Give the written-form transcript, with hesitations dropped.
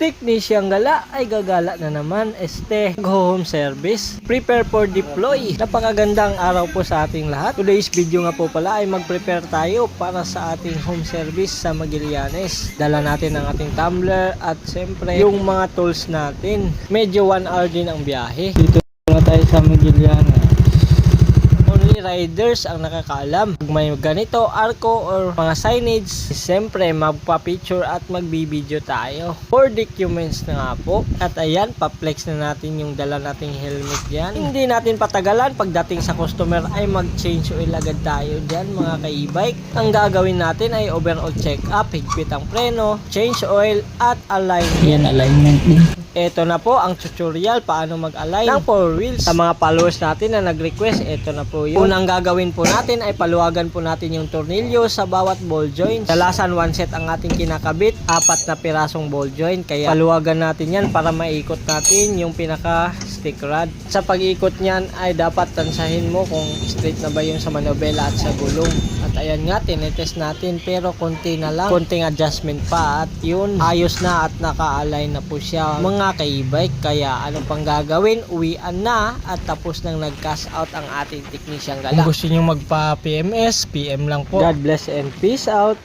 Technician Gala ay gagala na naman. Home service. Prepare for deploy. Napakagandang araw po sa ating lahat. Today's video nga po pala ay mag-prepare tayo para sa ating home service sa Magallanes. Dala natin ang ating tumbler at siyempre yung mga tools natin. Medyo 1 hour din ang biyahe. Dito na tayo sa Magallanes. Only riders ang nakakaalam. Pag may ganito, arco or mga signage, siyempre magpa-picture at magbibideo tayo. For documents na nga po. At ayan, pa-flex na natin yung dala nating helmet dyan. Hindi natin patagalan. Pagdating sa customer ay mag-change oil agad tayo dyan mga ka-e-bike. Ang gagawin natin ay overall check-up, higpit ang preno, change oil at alignment. Yan, alignment din. Ito na po ang tutorial paano mag-align ng 4 wheels. Sa mga followers natin na nag-request, ito na po yun. Unang gagawin po natin ay paluwagan po natin yung tornilyo sa bawat ball joint. Dalasan 1 set ang ating kinakabit, 4 na pirasong ball joint. Kaya paluwagan natin yan para maikot natin yung pinaka stick rod. Sa pag-ikot niyan ay dapat tansahin mo kung straight na ba yung sa manobela at sa gulong. At ayan nga, tinetest natin pero konti na lang. Konting adjustment pa at yun, ayos na at naka-align na po siya mga ka-e-bike. Kaya ano pang gagawin, uwian na at tapos nang nag-cash out ang ating Technician Gala. Kung gusto nyo magpa-PMS, PM lang po. God bless and peace out.